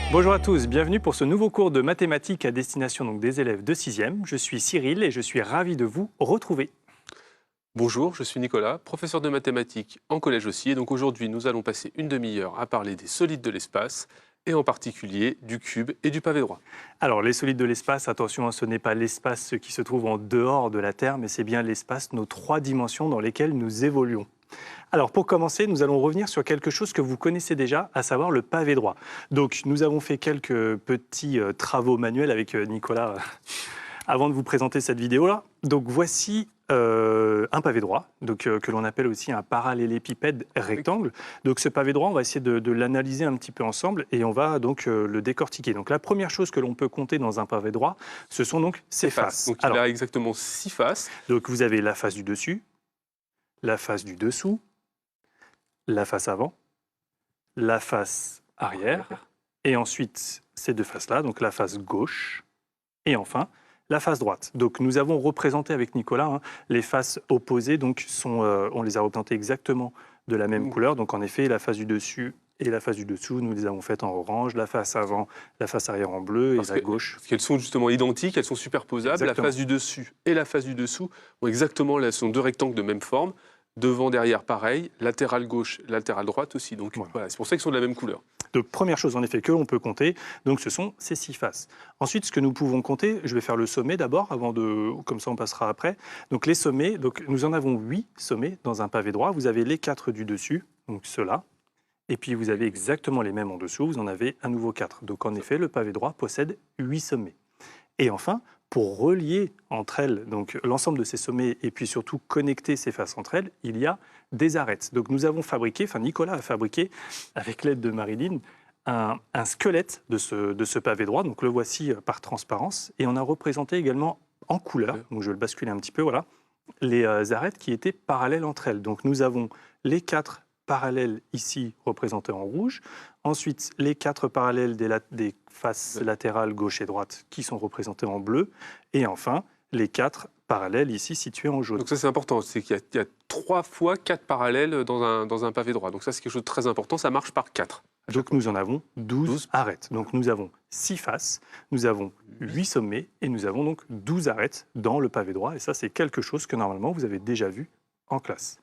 Bonjour à tous, bienvenue pour ce nouveau cours de mathématiques à destination donc, des élèves de 6e. Je suis Cyril et je suis ravi de vous retrouver. Bonjour, je suis Nicolas, professeur de mathématiques en collège aussi. Et donc aujourd'hui, nous allons passer une demi-heure à parler des solides de l'espace et en particulier du cube et du pavé droit. Alors les solides de l'espace, attention, ce n'est pas l'espace qui se trouve en dehors de la Terre, mais c'est bien l'espace, nos 3 dimensions dans lesquelles nous évoluons. Alors pour commencer, nous allons revenir sur quelque chose que vous connaissez déjà, à savoir le pavé droit. Donc nous avons fait quelques petits travaux manuels avec Nicolas avant de vous présenter cette vidéo-là. Donc voici un pavé droit, donc, que l'on appelle aussi un parallélépipède rectangle. Donc ce pavé droit, on va essayer de l'analyser un petit peu ensemble et on va donc le décortiquer. Donc la première chose que l'on peut compter dans un pavé droit, ce sont donc ses faces. Donc il a exactement 6 faces. Donc vous avez la face du dessus, la face du dessous, la face avant, la face arrière, et ensuite ces deux faces-là, donc la face gauche, et enfin la face droite. Donc nous avons représenté avec Nicolas les faces opposées, donc on les a représentées exactement de la même couleur. Donc en effet, la face du dessus et la face du dessous, nous les avons faites en orange, la face avant, la face arrière en bleu, et la gauche. Parce qu'elles sont justement identiques, elles sont superposables. Exactement. La face du dessus et la face du dessous ont exactement, elles sont deux rectangles de même forme. Devant, derrière, pareil. Latéral gauche, latéral droite aussi. Donc voilà, c'est pour ça qu'ils sont de la même couleur. Donc première chose en effet que l'on peut compter, donc ce sont ces 6 faces. Ensuite, ce que nous pouvons compter, je vais faire le sommet d'abord, comme ça on passera après. Donc les sommets, donc nous en avons 8 sommets dans un pavé droit. Vous avez les 4 du dessus, donc ceux-là. Et puis vous avez exactement les mêmes en dessous, vous en avez à nouveau 4. Donc en effet, le pavé droit possède 8 sommets. Et enfin, pour relier entre elles donc l'ensemble de ces sommets et puis surtout connecter ces faces entre elles, il y a des arêtes. Donc nous avons fabriqué, Nicolas a fabriqué, avec l'aide de Marilyn, un squelette de ce pavé droit. Donc le voici par transparence. Et on a représenté également en couleur, donc je vais le basculer un petit peu, voilà, les arêtes qui étaient parallèles entre elles. Donc nous avons les 4 parallèles ici représentés en rouge. Ensuite, les 4 parallèles des faces latérales gauche et droite qui sont représentés en bleu. Et enfin, les 4 parallèles ici situés en jaune. Donc ça, c'est important. C'est qu'il y a 3 fois 4 parallèles dans un pavé droit. Donc ça, c'est quelque chose de très important. Ça marche par 4. Donc nous en avons 12 arêtes. Donc nous avons 6 faces, nous avons 8 sommets et nous avons donc 12 arêtes dans le pavé droit. Et ça, c'est quelque chose que normalement vous avez déjà vu en classe.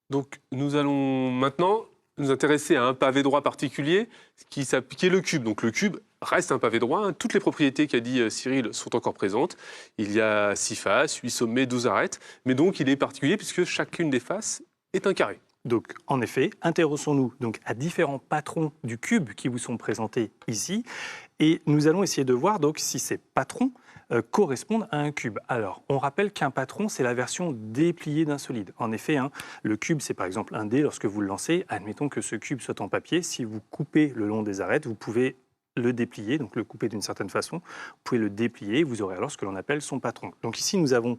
Donc nous allons maintenant nous intéresser à un pavé droit particulier qui est le cube. Donc le cube reste un pavé droit. Toutes les propriétés qu'a dit Cyril sont encore présentes. Il y a 6 faces, 8 sommets, 12 arêtes. Mais donc il est particulier puisque chacune des faces est un carré. Donc, en effet, intéressons-nous donc à différents patrons du cube qui vous sont présentés ici, et nous allons essayer de voir donc si ces patrons correspondent à un cube. Alors, on rappelle qu'un patron, c'est la version dépliée d'un solide. En effet, le cube, c'est par exemple un dé. Lorsque vous le lancez, admettons que ce cube soit en papier. Si vous coupez le long des arêtes, vous pouvez le déplier, donc le couper d'une certaine façon. Vous pouvez le déplier, vous aurez alors ce que l'on appelle son patron. Donc ici, nous avons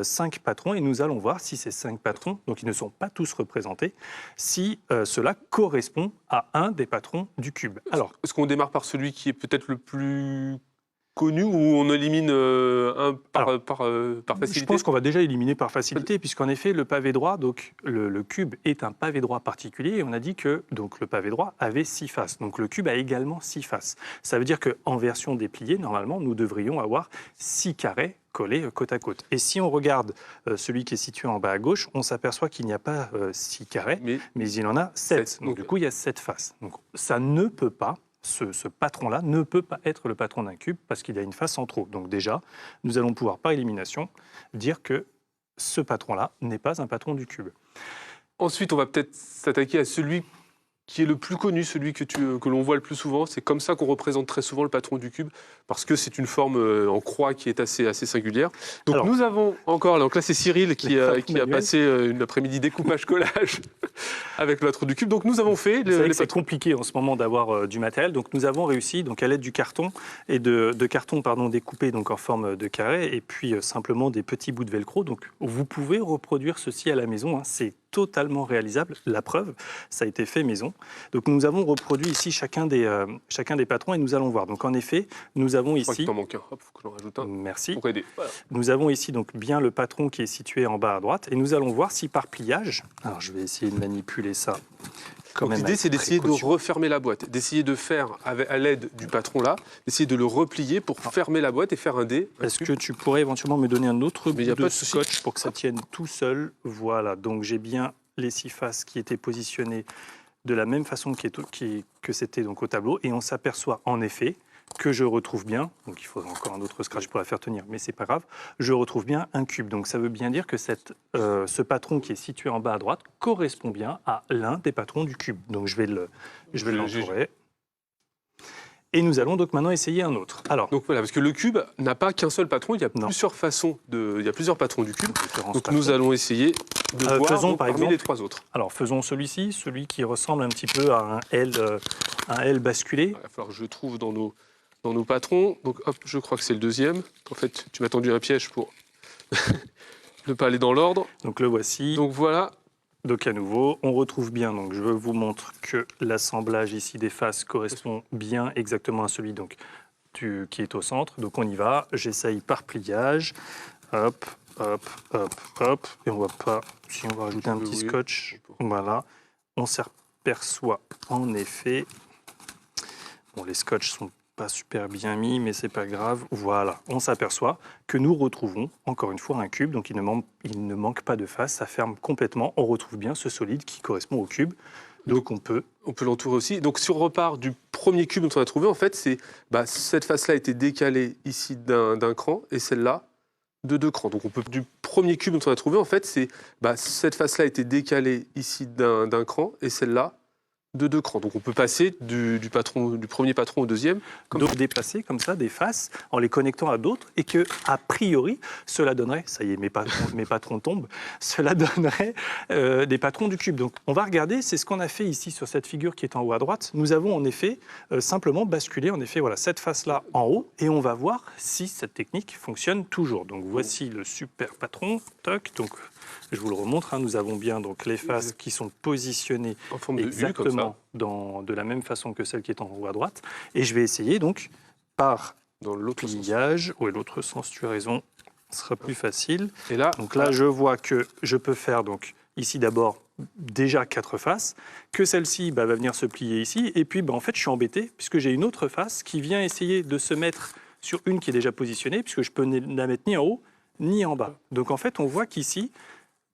5 patrons et nous allons voir si ces 5 patrons, donc ils ne sont pas tous représentés, si cela correspond à un des patrons du cube. Alors, est-ce qu'on démarre par celui qui est peut-être le plus connu ou on élimine un par facilité? Je pense qu'on va déjà éliminer par facilité, puisqu'en effet, le pavé droit, donc le cube est un pavé droit particulier, et on a dit que donc, le pavé droit avait 6 faces. Donc le cube a également 6 faces. Ça veut dire qu'en version dépliée, normalement, nous devrions avoir 6 carrés collés côte à côte. Et si on regarde celui qui est situé en bas à gauche, on s'aperçoit qu'il n'y a pas 6 carrés, mais il en a 7. Donc du coup, il y a 7 faces. Donc ça ne peut pas, ce patron-là ne peut pas être le patron d'un cube parce qu'il a une face en trop. Donc déjà, nous allons pouvoir par élimination dire que ce patron-là n'est pas un patron du cube. Ensuite, on va peut-être s'attaquer à celui qui est le plus connu, celui que l'on voit le plus souvent. C'est comme ça qu'on représente très souvent le patron du cube, parce que c'est une forme en croix qui est assez singulière. Donc alors, nous avons encore, donc là c'est Cyril qui a passé une après-midi découpage-collage avec le patron du cube. Donc nous avons fait... C'est compliqué en ce moment d'avoir du matériel, donc nous avons réussi, donc à l'aide du carton, et de carton découpé donc en forme de carré, et puis simplement des petits bouts de velcro. Donc vous pouvez reproduire ceci à la maison, c'est totalement réalisable. La preuve, ça a été fait maison. Donc nous avons reproduit ici chacun des patrons et nous allons voir. Donc en effet, nous avons ici... Il t'en manque un, hop, faut que j'en rajoute un. Merci. Pour aider. Voilà. Nous avons ici donc bien le patron qui est situé en bas à droite et nous allons voir si par pliage, alors je vais essayer de manipuler ça quand même. L'idée, c'est d'essayer de précaution. refermer la boîte, d'essayer de faire, à l'aide du patron là, d'essayer de le replier pour fermer la boîte et faire un dé. Est-ce que tu pourrais éventuellement me donner un autre Mais y a bout pas de de souci. scotch pour que ça tienne tout seul? Voilà, donc j'ai bien les 6 faces qui étaient positionnées de la même façon que c'était donc au tableau, et on s'aperçoit en effet que je retrouve bien, donc il faudra encore un autre scratch pour la faire tenir, mais c'est pas grave, je retrouve bien un cube. Donc ça veut bien dire que ce patron qui est situé en bas à droite correspond bien à l'un des patrons du cube. Donc je vais l'entourer. Et nous allons donc maintenant essayer un autre. Alors, Donc voilà, parce que le cube n'a pas qu'un seul patron, il y a Non. plusieurs façons il y a plusieurs patrons du cube. différents Donc patrons. nous allons essayer de voir faisons donc, par parmi exemple- les 3 autres. Alors faisons celui-ci, celui qui ressemble un petit peu à un L basculé. Il va falloir que je trouve dans nos patrons. Donc hop, je crois que c'est le deuxième. En fait, tu m'as tendu un piège pour ne pas aller dans l'ordre. Donc le voici. Donc voilà, Donc à nouveau, on retrouve bien, donc je vous montre que l'assemblage ici des faces correspond bien exactement à celui donc, qui est au centre. Donc on y va, j'essaye par pliage, hop, hop, hop, hop, et on va pas, si on va rajouter un petit Oui. scotch, voilà, on s'aperçoit en effet, bon les scotch sont pas super bien mis, mais c'est pas grave. Voilà, on s'aperçoit que nous retrouvons encore une fois un cube, donc il ne manque pas de face, ça ferme complètement. On retrouve bien ce solide qui correspond au cube. Donc on peut. on peut l'entourer aussi. Donc si on repart du premier cube dont on a trouvé, en fait, c'est cette face-là a été décalée ici d'un cran et celle-là de 2 crans. Donc on peut du premier cube dont on a trouvé, en fait, c'est cette face-là a été décalée ici d'un cran et celle-là de 2 crans. Donc on peut passer du premier patron au deuxième. Donc déplacer comme ça des faces en les connectant à d'autres et que, a priori, cela donnerait, ça y est, mes patrons tombent, cela donnerait des patrons du cube. Donc on va regarder, c'est ce qu'on a fait ici sur cette figure qui est en haut à droite. Nous avons en effet simplement basculé en effet, voilà, cette face-là en haut et on va voir si cette technique fonctionne toujours. Donc voici le super patron, toc, donc je vous le remontre, hein, nous avons bien donc les faces qui sont positionnées En forme de U, comme ça. exactement de la même façon que celle qui est en haut à droite. Et je vais essayer donc par Dans l'autre sens. pliage, ou l'autre sens, tu as raison, ce sera plus facile. Et là, Donc là, je vois que je peux faire donc ici d'abord déjà 4 faces, que celle-ci va venir se plier ici, et puis en fait je suis embêté puisque j'ai une autre face qui vient essayer de se mettre sur une qui est déjà positionnée, puisque je peux la mettre ni en haut ni en bas. Donc en fait on voit qu'ici,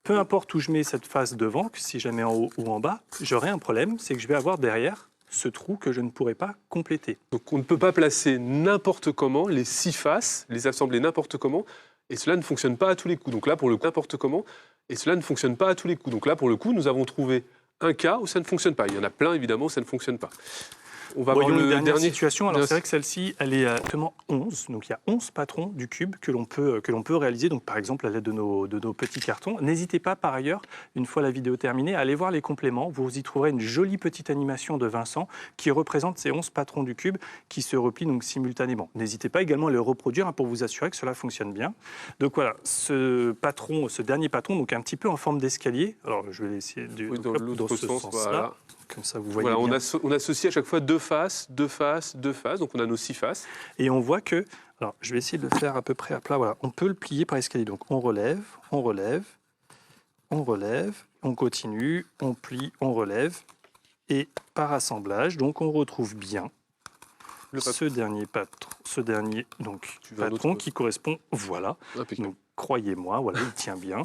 peu importe où je mets cette face devant, que si je la mets en haut ou en bas, j'aurai un problème, c'est que je vais avoir derrière ce trou que je ne pourrai pas compléter. donc on ne peut pas placer n'importe comment les 6 faces, les assembler n'importe comment, et cela ne fonctionne pas à tous les coups. Donc là, pour le coup, n'importe comment, et cela ne fonctionne pas à tous les coups. Donc là, pour le coup, nous avons trouvé un cas où ça ne fonctionne pas. Il y en a plein, évidemment, où ça ne fonctionne pas. On va Voyons voir une le dernière dernier. situation. Alors dernier- c'est vrai que celle-ci, elle est actuellement 11. Donc il y a 11 patrons du cube que l'on peut réaliser. Donc par exemple à l'aide de nos petits cartons. N'hésitez pas par ailleurs, une fois la vidéo terminée, à aller voir les compléments. Vous y trouverez une jolie petite animation de Vincent qui représente ces 11 patrons du cube qui se replient donc simultanément. N'hésitez pas également à les reproduire hein, pour vous assurer que cela fonctionne bien. Donc voilà, ce dernier patron, donc un petit peu en forme d'escalier. Alors je vais essayer Oui, dans l'autre ce sens, sens-là. voilà. Comme ça, vous voyez Voilà, bien. on associe à chaque fois 2 faces, 2 faces, 2 faces. Donc on a nos 6 faces. Et on voit que, alors je vais essayer de le faire à peu près à plat, voilà, on peut le plier par escalier. Donc on relève, on relève, on relève, on continue, on plie, on relève. Et par assemblage, donc on retrouve bien Le patron. ce dernier donc, Tu veux un patron autre qui correspond, voilà. Impeccable. Donc croyez-moi, voilà, il tient bien.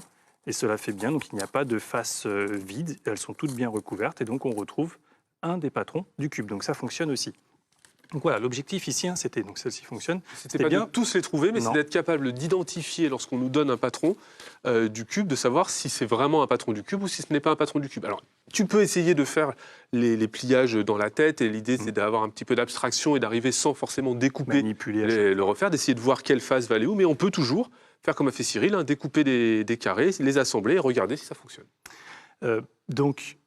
Et cela fait bien, donc il n'y a pas de face vide, elles sont toutes bien recouvertes. Et donc on retrouve un des patrons du cube. Donc ça fonctionne aussi. Donc voilà, l'objectif ici, hein, c'était, donc celle-ci fonctionne. C'était pas bien. de tous les trouver, mais Non. c'est d'être capable d'identifier, lorsqu'on nous donne un patron du cube, de savoir si c'est vraiment un patron du cube ou si ce n'est pas un patron du cube. Alors, tu peux essayer de faire les pliages dans la tête, et l'idée, c'est d'avoir un petit peu d'abstraction et d'arriver sans forcément découper, Manipuler. le refaire, d'essayer de voir quelle face va aller où, mais on peut toujours faire comme a fait Cyril, hein, découper des carrés, les assembler et regarder si ça fonctionne. Donc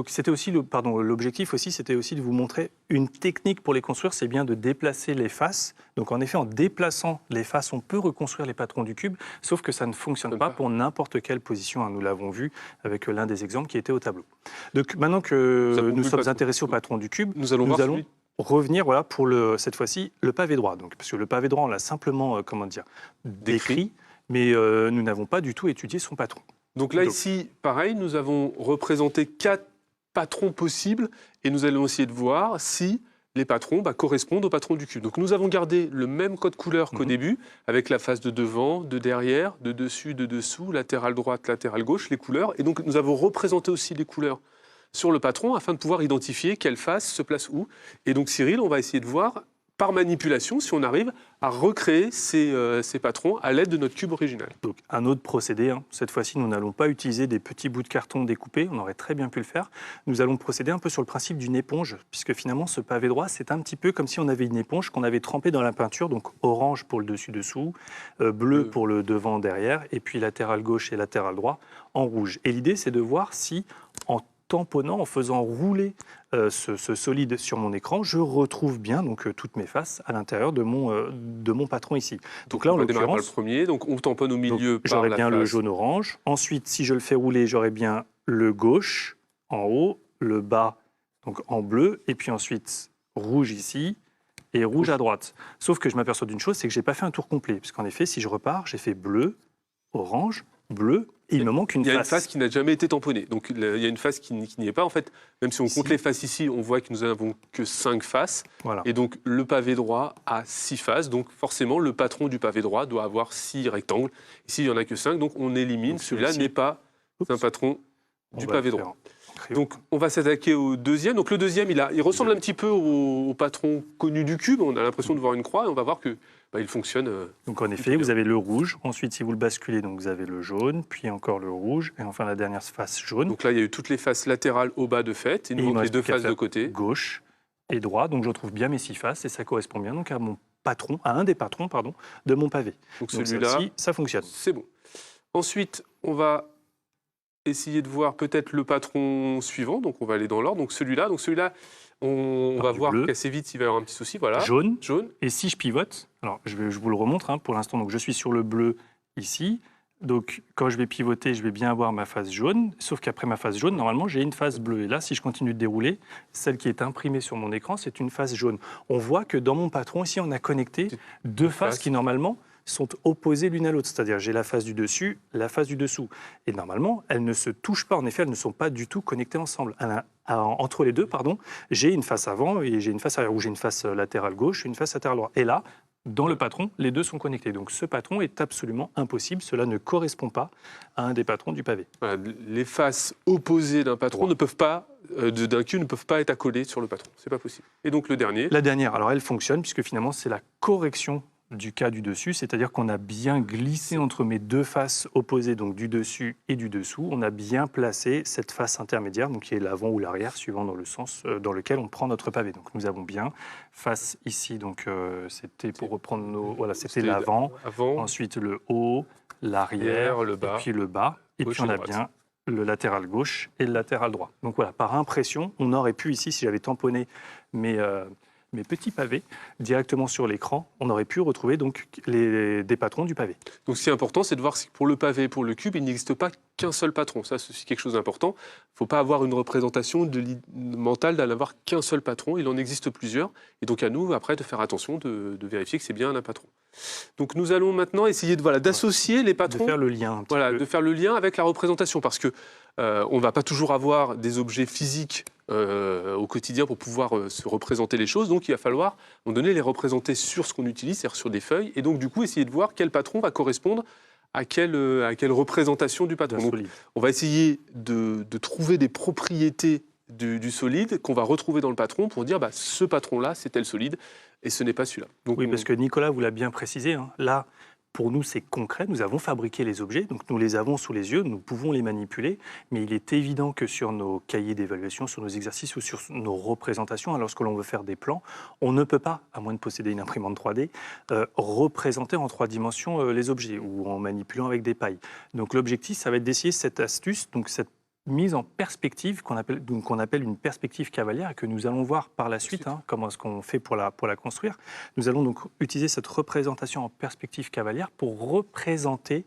c'était aussi l'objectif aussi, c'était aussi de vous montrer une technique pour les construire, c'est bien de déplacer les faces. Donc en effet, en déplaçant les faces, on peut reconstruire les patrons du cube, sauf que ça ne fonctionne pas pour n'importe quelle position. Hein. Nous l'avons vu avec l'un des exemples qui était au tableau. Donc maintenant que nous sommes intéressés au patron du cube, nous allons revenir voilà, pour cette fois-ci le pavé droit. Donc, parce que le pavé droit, on l'a simplement décrit, mais nous n'avons pas du tout étudié son patron. Donc là, ici, pareil, nous avons représenté 4 patrons possibles et nous allons essayer de voir si les patrons correspondent aux patrons du cube. Donc nous avons gardé le même code couleur qu'au début, avec la face de devant, de derrière, de dessus, de dessous, latérale droite, latérale gauche, les couleurs. Et donc nous avons représenté aussi les couleurs sur le patron afin de pouvoir identifier quelle face se place où. Et donc Cyril, on va essayer de voir par manipulation si on arrive à recréer ces patrons à l'aide de notre cube original. Donc un autre procédé, hein. Cette fois-ci nous n'allons pas utiliser des petits bouts de carton découpés, on aurait très bien pu le faire. Nous allons procéder un peu sur le principe d'une éponge, puisque finalement ce pavé droit c'est un petit peu comme si on avait une éponge qu'on avait trempée dans la peinture, donc orange pour le dessus-dessous, bleu pour le devant-derrière, et puis latéral gauche et latéral droit en rouge. Et l'idée c'est de voir si en tamponnant, en faisant rouler ce solide sur mon écran, je retrouve bien toutes mes faces à l'intérieur de mon patron ici. Donc là, en on va démarrer par le l'occurrence, premier. Donc on tamponne au milieu par j'aurai la bien face. le jaune-orange. Ensuite, si je le fais rouler, j'aurai bien le gauche en haut, le bas donc en bleu, et puis ensuite rouge ici et rouge à droite. Sauf que je m'aperçois d'une chose, c'est que j'ai pas fait un tour complet, puisqu'en effet, si je repars, j'ai fait bleu, orange, bleu, et il me manque une face. Il y a une face qui n'a jamais été tamponnée. Donc il y a une face qui n'y est pas. En fait, même si on compte les faces ici, on voit que nous n'avons que 5 faces. Voilà. Et donc le pavé droit a 6 faces. Donc forcément, le patron du pavé droit doit avoir 6 rectangles. Ici, il n'y en a que 5. Donc on élimine. Celui-là n'est pas un patron du pavé droit. Donc on va s'attaquer au deuxième. Donc le deuxième, il ressemble un petit peu au patron connu du cube. On a l'impression de voir une croix et on va voir que il fonctionne. Donc en effet, vous avez le rouge. Ensuite, si vous le basculez, donc vous avez le jaune, puis encore le rouge, et enfin la dernière face jaune. Donc là, il y a eu toutes les faces latérales au bas de fait. Il nous manque les deux faces de côté. Gauche et droit. Donc je retrouve bien mes 6 faces et ça correspond bien donc à mon patron, à un des patrons de mon pavé. Donc celui-là, ça fonctionne. C'est bon. Ensuite, on va essayer de voir peut-être le patron suivant. Donc on va aller dans l'ordre. Donc celui-là, on va voir qu'assez vite il va y avoir un petit souci. Voilà. Jaune. Et si je pivote, alors je vous le remontre pour l'instant. Donc je suis sur le bleu ici. Donc quand je vais pivoter, je vais bien avoir ma face jaune. Sauf qu'après ma face jaune, normalement, j'ai une face bleue. Et là, si je continue de dérouler, celle qui est imprimée sur mon écran, c'est une face jaune. On voit que dans mon patron, ici, on a connecté deux faces qui, normalement, sont opposées l'une à l'autre. C'est-à-dire, j'ai la face du dessus, la face du dessous. Et normalement, elles ne se touchent pas. En effet, elles ne sont pas du tout connectées ensemble. Entre les deux, j'ai une face avant et j'ai une face arrière, ou j'ai une face latérale gauche et une face latérale droite. Et là, dans le patron, les deux sont connectés. Donc ce patron est absolument impossible. Cela ne correspond pas à un des patrons du pavé. Voilà, les faces opposées d'un patron ne peuvent pas, d'un cube, ne peuvent pas être accolées sur le patron. C'est pas possible. Et donc le dernier. La dernière, alors elle fonctionne puisque finalement c'est la correction du cas du dessus, c'est-à-dire qu'on a bien glissé entre mes deux faces opposées, donc du dessus et du dessous, on a bien placé cette face intermédiaire, donc qui est l'avant ou l'arrière, suivant dans le sens dans lequel on prend notre pavé. Donc nous avons bien face ici, donc c'était pour reprendre c'était l'avant, ensuite le haut, l'arrière, le bas, et puis le bas, et puis on a bien le latéral gauche et le latéral droit. Donc voilà, par impression, on aurait pu ici, si j'avais tamponné mes petits pavés directement sur l'écran, on aurait pu retrouver donc des patrons du pavé. Donc ce qui est important, c'est de voir si pour le pavé et pour le cube, il n'existe pas qu'un seul patron. Ça, c'est quelque chose d'important. Il ne faut pas avoir une représentation mentale d'en avoir qu'un seul patron. Il en existe plusieurs. Et donc à nous, après, de faire attention, de vérifier que c'est bien un patron. Donc nous allons maintenant essayer d'associer les patrons. De faire le lien. De faire le lien avec la représentation. Parce que on ne va pas toujours avoir des objets physiques au quotidien pour pouvoir se représenter les choses. Donc il va falloir, à un moment donné, les représenter sur ce qu'on utilise, c'est-à-dire sur des feuilles. Et donc du coup, essayer de voir quel patron va correspondre à quelle représentation du patron. Donc, on va essayer de trouver des propriétés du solide qu'on va retrouver dans le patron pour dire ce patron-là, c'est tel solide et ce n'est pas celui-là. Donc, oui, parce que Nicolas vous l'a bien précisé, là, pour nous, c'est concret. Nous avons fabriqué les objets, donc nous les avons sous les yeux, nous pouvons les manipuler, mais il est évident que sur nos cahiers d'évaluation, sur nos exercices ou sur nos représentations, lorsque l'on veut faire des plans, on ne peut pas, à moins de posséder une imprimante 3D, représenter en 3 dimensions les objets ou en manipulant avec des pailles. Donc l'objectif, ça va être d'essayer cette astuce, donc cette mise en perspective qu'on appelle une perspective cavalière et que nous allons voir par la suite, comment est-ce qu'on fait pour la construire. Nous allons donc utiliser cette représentation en perspective cavalière pour représenter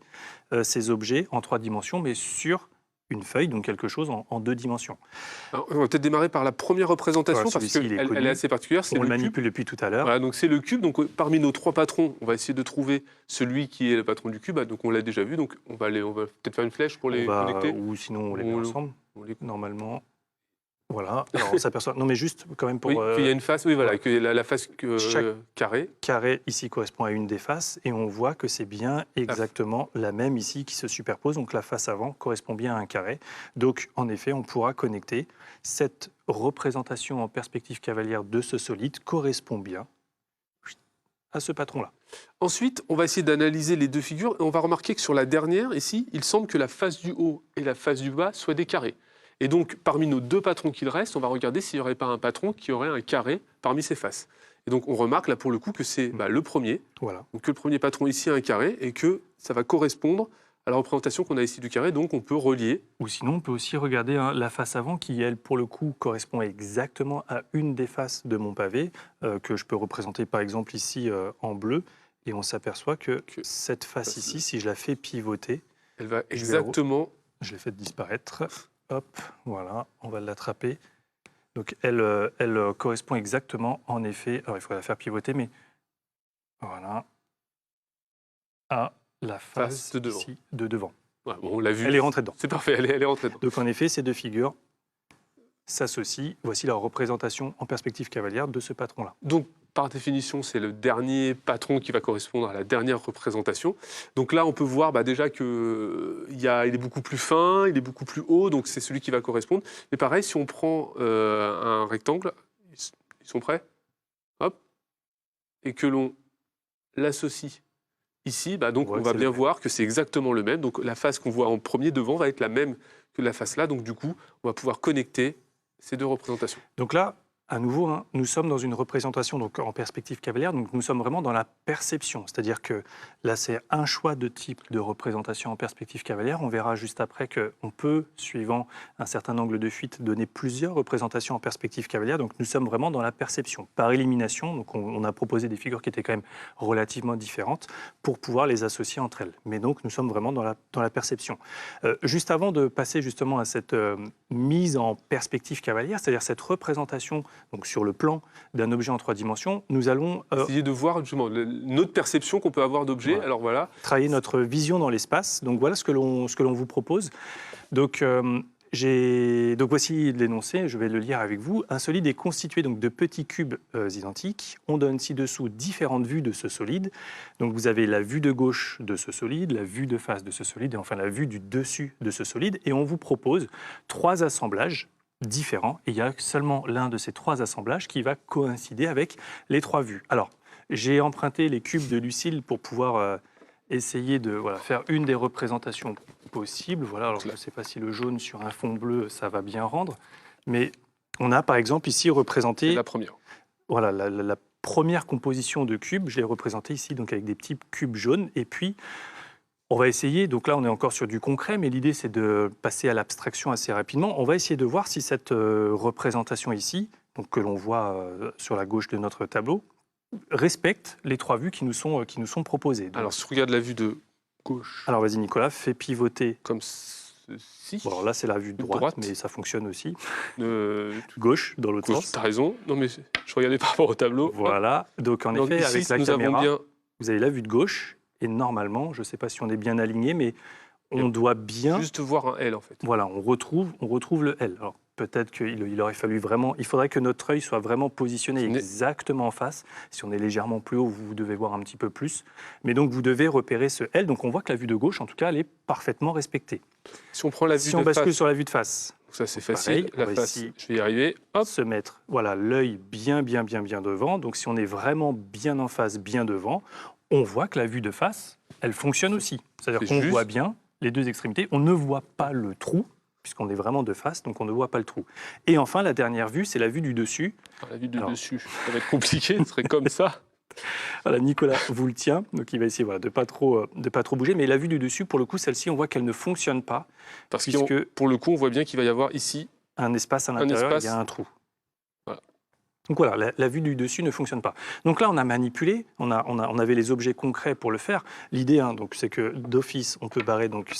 ces objets en 3 dimensions, mais sur une feuille, donc quelque chose en 2 dimensions. Alors, on va peut-être démarrer par la première représentation parce qu'elle est assez particulière. On le manipule depuis tout à l'heure. Voilà, donc c'est le cube. Donc parmi nos 3 patrons, on va essayer de trouver celui qui est le patron du cube. Donc on l'a déjà vu. Donc on va peut-être faire une flèche pour les connecter. Ou sinon on les met ensemble. Normalement. Voilà, alors on s'aperçoit. Non, mais juste quand même pour. Oui, qu'il y a une face, oui, voilà, voilà. que la face Chaque carrée. carré ici correspond à une des faces et on voit que c'est bien exactement la même ici qui se superpose. Donc la face avant correspond bien à un carré. Donc en effet, on pourra connecter cette représentation en perspective cavalière de ce solide correspond bien à ce patron-là. Ensuite, on va essayer d'analyser les deux figures et on va remarquer que sur la dernière, ici, il semble que la face du haut et la face du bas soient des carrés. Et donc, parmi nos deux patrons qu'il reste, on va regarder s'il n'y aurait pas un patron qui aurait un carré parmi ses faces. Et donc, on remarque là pour le coup que c'est le premier, Voilà. donc que le premier patron ici a un carré et que ça va correspondre à la représentation qu'on a ici du carré, donc on peut relier. Ou sinon, on peut aussi regarder la face avant qui, elle, pour le coup, correspond exactement à une des faces de mon pavé, que je peux représenter par exemple ici en bleu. Et on s'aperçoit que cette face ici, si je la fais pivoter, elle va exactement... Je l'ai fait disparaître. Hop, voilà, on va l'attraper. Donc elle correspond exactement, en effet, alors il faudrait la faire pivoter, mais voilà, à la face de devant. ici de devant. Ouais, bon, on l'a vu. Elle est rentrée dedans. C'est parfait, elle est rentrée dedans. Donc en effet, ces deux figures s'associent. Voici la représentation en perspective cavalière de ce patron-là. Donc, par définition, c'est le dernier patron qui va correspondre à la dernière représentation. Donc là, on peut voir déjà qu'il est beaucoup plus fin, il est beaucoup plus haut, donc c'est celui qui va correspondre. Mais pareil, si on prend un rectangle, ils sont prêts? Hop. Et que l'on l'associe ici, donc on va bien voir que c'est exactement le même. Donc la face qu'on voit en premier devant va être la même que la face là. Donc du coup, on va pouvoir connecter ces deux représentations. Donc là, à nouveau, nous sommes dans une représentation donc, en perspective cavalière, donc nous sommes vraiment dans la perception. C'est-à-dire que là, c'est un choix de type de représentation en perspective cavalière. On verra juste après qu'on peut, suivant un certain angle de fuite, donner plusieurs représentations en perspective cavalière. Donc nous sommes vraiment dans la perception. Par élimination, donc on a proposé des figures qui étaient quand même relativement différentes pour pouvoir les associer entre elles. Mais donc nous sommes vraiment dans la perception. Juste avant de passer justement à cette mise en perspective cavalière, c'est-à-dire cette représentation donc sur le plan d'un objet en 3 dimensions, nous allons essayer de voir justement notre perception qu'on peut avoir d'objets. Voilà. Alors voilà, travailler notre vision dans l'espace. Donc voilà ce que l'on vous propose. Donc voici l'énoncé, je vais le lire avec vous. Un solide est constitué donc de petits cubes identiques. On donne ci-dessous différentes vues de ce solide. Donc vous avez la vue de gauche de ce solide, la vue de face de ce solide et enfin la vue du dessus de ce solide. Et on vous propose 3 assemblages différents. Et il y a seulement l'un de ces 3 assemblages qui va coïncider avec les 3 vues. Alors, j'ai emprunté les cubes de Lucille pour pouvoir essayer de faire une des représentations possibles. Voilà, alors je ne sais pas si le jaune sur un fond bleu, ça va bien rendre. Mais on a par exemple ici représenté... la première. Voilà, la première composition de cubes, je l'ai représentée ici donc avec des petits cubes jaunes. Et puis, on va essayer, donc là on est encore sur du concret, mais l'idée c'est de passer à l'abstraction assez rapidement. On va essayer de voir si cette représentation ici, donc que l'on voit sur la gauche de notre tableau, respecte les 3 vues qui nous sont proposées. Donc, alors si on regarde la vue de gauche... Alors vas-y Nicolas, fais pivoter. Comme ceci. Bon, alors là c'est la vue de droite, mais ça fonctionne aussi. Gauche, dans l'autre sens. Tu as raison, non mais je regardais par rapport au tableau. Voilà, donc en effet, ici, avec la nous caméra, avons bien... vous avez la vue de gauche, et normalement, je ne sais pas si on est bien aligné, mais on doit bien... Juste voir un L en fait. Voilà, on retrouve le L. Alors peut-être qu'il aurait fallu vraiment... Il faudrait que notre œil soit vraiment positionné exactement en face. Si on est légèrement plus haut, vous devez voir un petit peu plus. Mais donc vous devez repérer ce L. Donc on voit que la vue de gauche, en tout cas, elle est parfaitement respectée. Si on prend la vue de face... Si on bascule sur la vue de face... Donc ça c'est facile, pareil, la face, ici, je vais y arriver. Hop. Se mettre, voilà, l'œil bien devant. Donc si on est vraiment bien en face, bien devant, on voit que la vue de face, elle fonctionne aussi. C'est-à-dire qu'on voit bien les 2 extrémités. On ne voit pas le trou, puisqu'on est vraiment de face, donc on ne voit pas le trou. Et enfin, la dernière vue, c'est la vue du dessus. Alors, la vue du dessus, ça va être compliqué, ce serait comme ça. Voilà, Nicolas vous le tient, donc il va essayer de ne pas trop bouger. Mais la vue du dessus, pour le coup, celle-ci, on voit qu'elle ne fonctionne pas. Parce que pour le coup, on voit bien qu'il va y avoir ici un espace à l'intérieur, il y a un trou. Voilà. Donc voilà, la vue du dessus ne fonctionne pas. Donc là, on a manipulé, on avait les objets concrets pour le faire. L'idée, donc, c'est que d'office, on peut barrer donc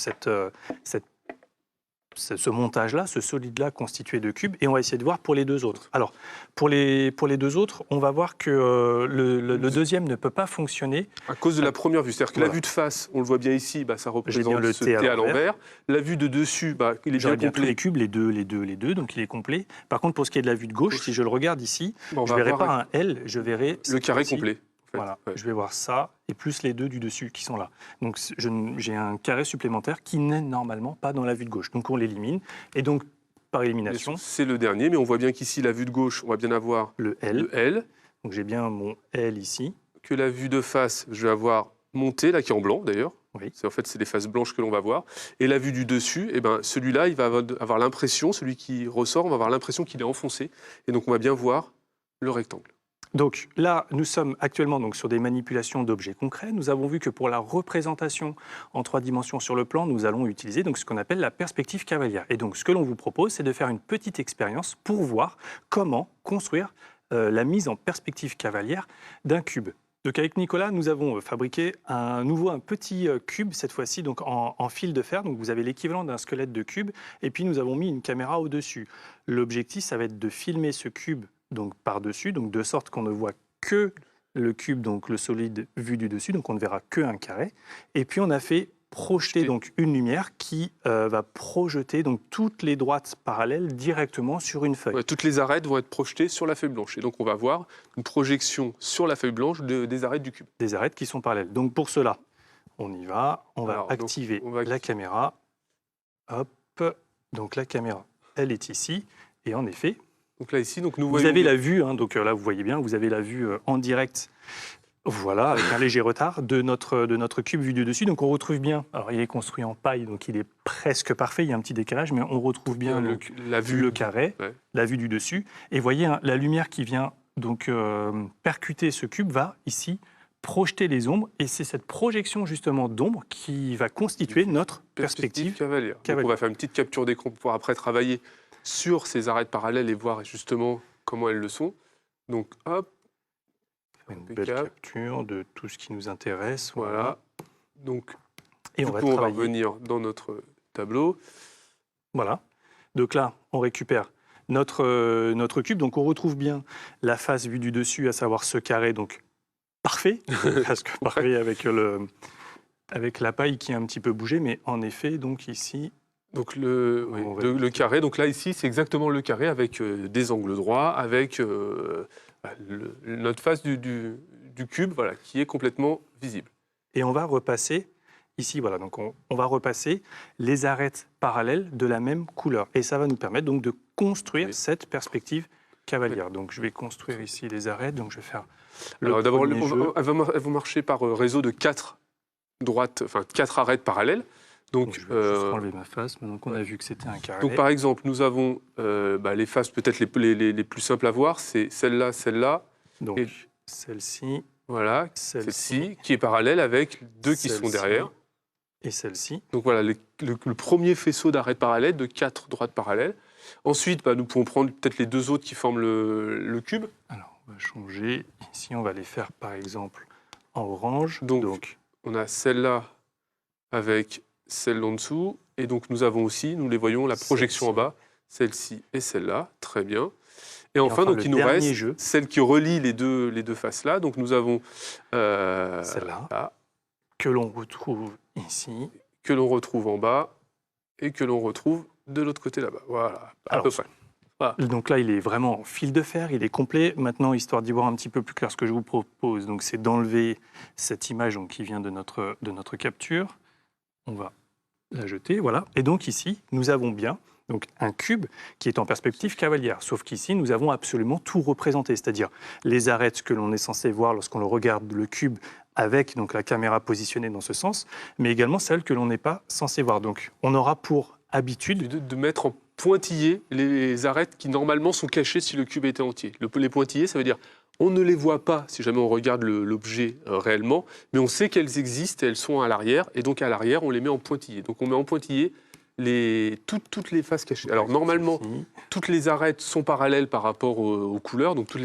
ce montage-là, ce solide-là constitué de cubes, et on va essayer de voir pour les deux autres. Alors, pour les deux autres, on va voir que le deuxième ne peut pas fonctionner. À cause de la première vue. C'est-à-dire que Voilà. la vue de face, on le voit bien ici, ça représente le ce T T à à l'envers. La vue de dessus, il est bien J'aurais bien tous complet. les cubes, les deux, donc il est complet. Par contre, pour ce qui est de la vue de gauche, si je le regarde ici, On je va ne verrai voir pas un L, je verrai le cette carré fois-ci, complet. En fait. Voilà, Ouais. je vais voir ça, et plus les deux du dessus qui sont là. Donc j'ai un carré supplémentaire qui n'est normalement pas dans la vue de gauche. Donc on l'élimine, et donc par élimination, C'est le dernier, mais on voit bien qu'ici, la vue de gauche, on va bien avoir le L. le L. Donc j'ai bien mon L ici. Que la vue de face, je vais avoir monté, là qui est en blanc d'ailleurs. Oui. En fait, c'est les faces blanches que l'on va voir. Et la vue du dessus, celui-là, il va avoir l'impression, celui qui ressort, on va avoir l'impression qu'il est enfoncé. Et donc, on va bien voir le rectangle. Donc là, nous sommes actuellement donc, sur des manipulations d'objets concrets. Nous avons vu que pour la représentation en 3 dimensions sur le plan, nous allons utiliser donc, ce qu'on appelle la perspective cavalière. Et donc, ce que l'on vous propose, c'est de faire une petite expérience pour voir comment construire la mise en perspective cavalière d'un cube. Donc avec Nicolas, nous avons fabriqué un petit cube, cette fois-ci donc en fil de fer. Donc vous avez l'équivalent d'un squelette de cube, et puis nous avons mis une caméra au-dessus. L'objectif, ça va être de filmer ce cube donc par-dessus, donc de sorte qu'on ne voit que le cube, donc le solide vu du dessus, donc on ne verra que un carré. Et puis on a fait projeter donc une lumière qui va projeter donc toutes les droites parallèles directement sur une feuille. Ouais, toutes les arêtes vont être projetées sur la feuille blanche. Et donc, on va voir une projection sur la feuille blanche des arêtes du cube. Des arêtes qui sont parallèles. Donc pour cela, on y va, on va Alors, activer donc, on va la caméra. Hop, donc la caméra, elle est ici. Et en effet, Donc là, ici, donc nous vous voyons... avez la vue, hein, donc là vous voyez bien, vous avez la vue en direct. Voilà, avec un léger retard de notre cube vu du dessus. Donc on retrouve bien, alors il est construit en paille, donc il est presque parfait, il y a un petit décalage, mais on retrouve bien la vue, le carré, ouais. La vue du dessus. Et voyez, hein, la lumière qui vient donc percuter ce cube va ici projeter les ombres, et c'est cette projection justement d'ombre qui va constituer notre perspective cavalière. Donc on va faire une petite capture d'écran pour pouvoir après travailler sur ces arêtes parallèles et voir justement comment elles le sont. Donc hop, une belle capture de tout ce qui nous intéresse. Voilà. Donc, et on va revenir dans notre tableau. Voilà. Donc là, on récupère notre cube. Donc on retrouve bien la face vue du dessus, à savoir ce carré, donc parfait, presque parfait avec la paille qui a un petit peu bougé, mais en effet, donc ici... Donc le carré, donc là ici c'est exactement le carré avec des angles droits, avec notre face du cube, voilà, qui est complètement visible. Et on va repasser ici, voilà, donc on va repasser les arêtes parallèles de la même couleur, et ça va nous permettre donc de construire cette perspective cavalière. Donc je vais construire ici les arêtes, donc je vais faire. Alors d'abord, elles vont marcher par réseau de 4 arêtes parallèles. Donc, je vais juste enlever ma face, maintenant qu'on a vu que c'était un carré. Donc, par exemple, nous avons les faces peut-être les plus simples à voir, c'est celle-là. Donc, celle-ci. Voilà, celle-ci, qui est parallèle avec deux qui sont derrière. Et celle-ci. Donc, voilà, le premier faisceau d'arêtes parallèles, de 4 droites parallèles. Ensuite, nous pouvons prendre peut-être les deux autres qui forment le cube. Alors, on va changer. Ici, on va les faire, par exemple, en orange. Donc on a celle-là avec celle en dessous, et donc nous avons aussi, nous les voyons, la projection en bas, celle-ci et celle-là, très bien. Et enfin donc, il nous reste celle qui relie les deux faces-là, donc nous avons celle-là, que l'on retrouve ici, que l'on retrouve en bas, et que l'on retrouve de l'autre côté là-bas, voilà, à peu près. Voilà. Donc là, il est vraiment en fil de fer, il est complet. Maintenant, histoire d'y voir un petit peu plus clair, ce que je vous propose, c'est d'enlever cette image donc, qui vient de notre capture. On va la jeter, voilà. Et donc ici, nous avons bien donc, un cube qui est en perspective cavalière. Sauf qu'ici, nous avons absolument tout représenté, c'est-à-dire les arêtes que l'on est censé voir lorsqu'on le regarde le cube avec donc, la caméra positionnée dans ce sens, mais également celles que l'on n'est pas censé voir. Donc on aura pour habitude de mettre en pointillés les arêtes qui normalement sont cachées si le cube était entier. Les pointillés, ça veut dire on ne les voit pas si jamais on regarde l'objet réellement, mais on sait qu'elles existent et elles sont à l'arrière, et donc à l'arrière, on les met en pointillés. Donc on met en pointillés toutes les faces cachées. Alors normalement, toutes les arêtes sont parallèles par rapport aux couleurs, donc toutes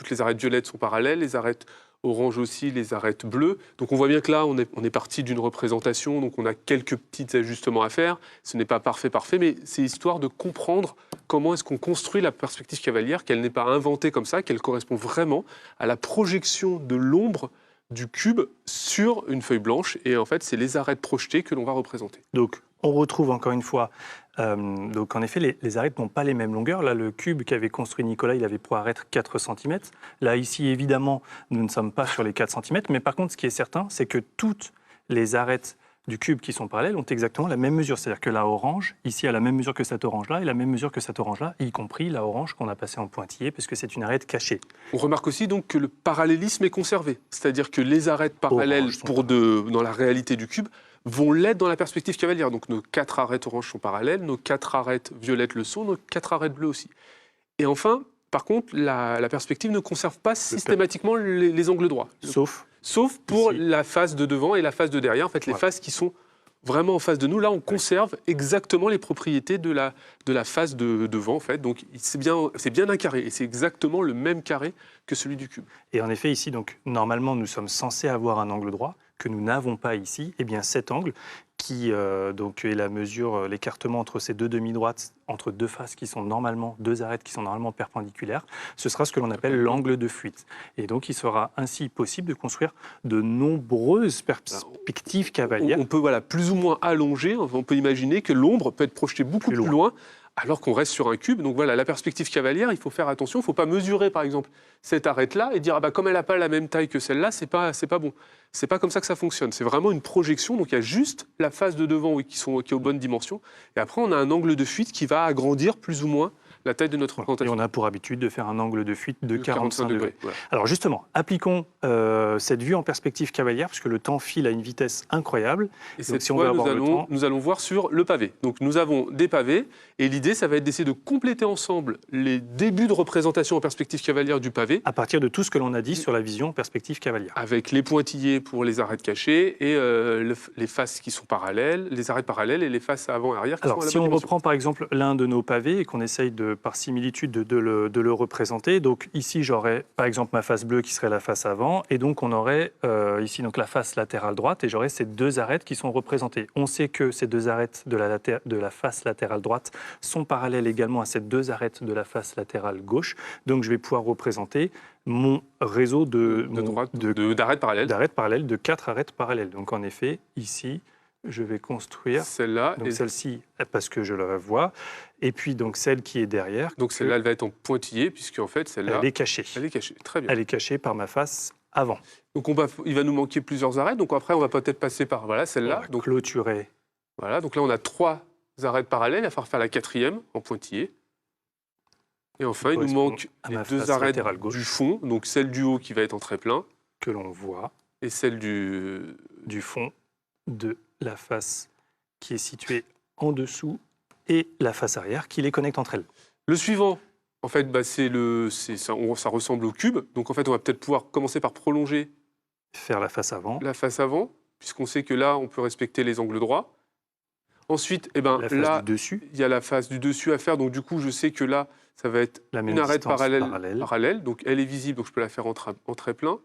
les arêtes violettes sont parallèles, les arêtes orange aussi, les arêtes bleues. Donc on voit bien que là, on est parti d'une représentation, donc on a quelques petits ajustements à faire. Ce n'est pas parfait, mais c'est histoire de comprendre comment est-ce qu'on construit la perspective cavalière, qu'elle n'est pas inventée comme ça, qu'elle correspond vraiment à la projection de l'ombre du cube sur une feuille blanche. Et en fait, c'est les arêtes projetées que l'on va représenter. Donc, on retrouve encore une fois, donc en effet, les arêtes n'ont pas les mêmes longueurs. Là, le cube qu'avait construit Nicolas, il avait pour arête 4 cm. Là, ici, évidemment, nous ne sommes pas sur les 4 cm. Mais par contre, ce qui est certain, c'est que toutes les arêtes du cube qui sont parallèles ont exactement la même mesure. C'est-à-dire que la orange, ici, a la même mesure que cette orange-là, et la même mesure que cette orange-là, y compris la orange qu'on a passée en pointillé, parce que c'est une arête cachée. On remarque aussi donc que le parallélisme est conservé. C'est-à-dire que les arêtes parallèles dans la réalité du cube vont l'être dans la perspective cavalière. Donc nos 4 arêtes oranges sont parallèles, nos 4 arêtes violettes le sont, nos 4 arêtes bleues aussi. Et enfin, par contre, la perspective ne conserve pas systématiquement les angles droits. Sauf pour ici, la face de devant et la face de derrière. En fait, les faces qui sont vraiment en face de nous, là, on conserve exactement les propriétés de la face de devant. En fait. Donc, c'est bien un carré. Et c'est exactement le même carré que celui du cube. Et en effet, ici, donc, normalement, nous sommes censés avoir un angle droit que nous n'avons pas ici. Eh bien, cet angle, qui donc est la mesure, l'écartement entre ces deux demi-droites, entre deux faces qui sont normalement, deux arêtes qui sont normalement perpendiculaires, ce sera ce que l'on appelle l'angle de fuite. Et donc, il sera ainsi possible de construire de nombreuses perspectives cavalières. On peut plus ou moins allonger, on peut imaginer que l'ombre peut être projetée beaucoup plus loin, alors qu'on reste sur un cube. Donc voilà, la perspective cavalière, il faut faire attention. Il ne faut pas mesurer, par exemple, cette arête-là et dire comme elle n'a pas la même taille que celle-là, c'est pas bon. C'est pas comme ça que ça fonctionne. C'est vraiment une projection. Donc il y a juste la face de devant qui est aux bonnes dimensions. Et après, on a un angle de fuite qui va agrandir plus ou moins la taille de notre représentation. Et on a pour habitude de faire un angle de fuite de 45 degrés. Voilà. Alors justement, appliquons cette vue en perspective cavalière, puisque le temps file à une vitesse incroyable. Et cette fois, nous allons voir sur le pavé. Donc nous avons des pavés, et l'idée, ça va être d'essayer de compléter ensemble les débuts de représentation en perspective cavalière du pavé. À partir de tout ce que l'on a dit sur la vision en perspective cavalière. Avec les pointillés pour les arêtes cachées, et les faces qui sont parallèles, les arêtes parallèles et les faces avant et arrière qui sont à la bonne dimension. Si on reprend par exemple l'un de nos pavés et qu'on essaye par similitude de le représenter, donc ici j'aurais par exemple ma face bleue qui serait la face avant, et donc on aurait ici donc la face latérale droite, et j'aurais ces deux arêtes qui sont représentées. On sait que ces deux arêtes de la face latérale droite sont parallèles également à ces deux arêtes de la face latérale gauche, donc je vais pouvoir représenter mon réseau d'arêtes parallèles, de 4 arêtes parallèles. Donc en effet, ici, je vais construire celle-là, donc celle-ci parce que je la vois, et puis donc celle qui est derrière. Donc celle-là, elle va être en pointillé, puisque en fait celle-là, elle est cachée. Elle est cachée, très bien. Elle est cachée par ma face avant. Donc il va nous manquer plusieurs arêtes. Donc après, on va peut-être passer par celle-là. Donc clôturer. Voilà. Donc là, on a 3 arêtes parallèles. Il va falloir faire la 4e en pointillé. Et enfin, il nous manque les 2 arêtes du fond, donc celle du haut qui va être en trait-plein. Que l'on voit. Et celle du fond de la face qui est située en dessous et la face arrière qui les connecte entre elles. Le suivant, en fait, ça ressemble au cube. Donc en fait, on va peut-être pouvoir commencer par prolonger. Faire la face avant. La face avant, puisqu'on sait que là, on peut respecter les angles droits. Ensuite, la face là, du dessus. Il y a la face du dessus à faire. Donc du coup, je sais que là, ça va être une arête parallèle. Donc elle est visible, donc je peux la faire en trait-plein.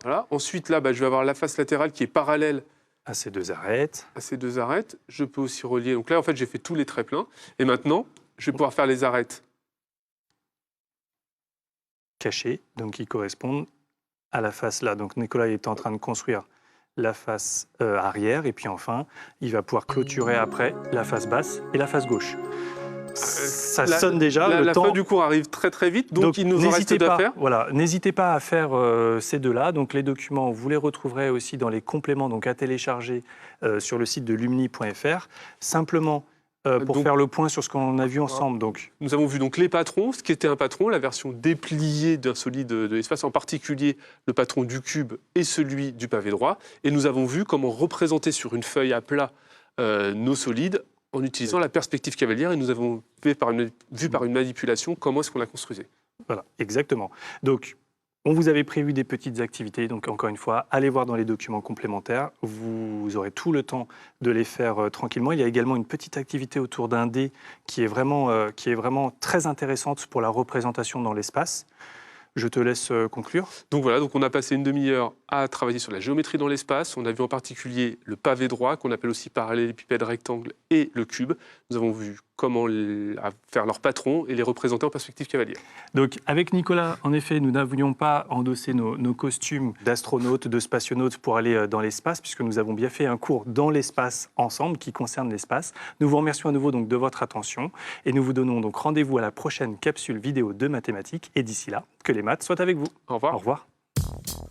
Voilà. Ensuite, là, je vais avoir la face latérale qui est parallèle à ces deux arêtes. Je peux aussi relier. Donc là, en fait, j'ai fait tous les traits pleins. Et maintenant, je vais pouvoir faire les arêtes cachées, donc qui correspondent à la face là. Donc Nicolas est en train de construire la face arrière. Et puis enfin, il va pouvoir clôturer après la face basse et la face gauche. Ça sonne déjà. La fin du cours arrive très très vite, donc il nous en reste à faire. Voilà, n'hésitez pas à faire ces deux-là. Donc les documents, vous les retrouverez aussi dans les compléments donc à télécharger sur le site de lumni.fr. Simplement pour faire le point sur ce qu'on a vu ensemble. Donc nous avons vu donc les patrons, ce qui était un patron, la version dépliée d'un solide de l'espace, en particulier le patron du cube et celui du pavé droit. Et nous avons vu comment représenter sur une feuille à plat nos solides en utilisant la perspective cavalière, et nous avons vu par une manipulation comment est-ce qu'on la construisait. Voilà, exactement. Donc, on vous avait prévu des petites activités, donc encore une fois, allez voir dans les documents complémentaires, vous aurez tout le temps de les faire tranquillement. Il y a également une petite activité autour d'un dé qui est vraiment très intéressante pour la représentation dans l'espace. Je te laisse conclure. Donc voilà, donc on a passé une demi-heure à travailler sur la géométrie dans l'espace. On a vu en particulier le pavé droit, qu'on appelle aussi parallélépipède rectangle, et le cube. Nous avons vu comment faire leurs patrons et les représenter en perspective cavalière. Donc avec Nicolas, en effet, nous n'avions pas endossé nos costumes d'astronautes, de spationautes pour aller dans l'espace, puisque nous avons bien fait un cours dans l'espace ensemble qui concerne l'espace. Nous vous remercions à nouveau donc de votre attention et nous vous donnons donc rendez-vous à la prochaine capsule vidéo de mathématiques. Et d'ici là, que les maths soient avec vous. Au revoir. Au revoir.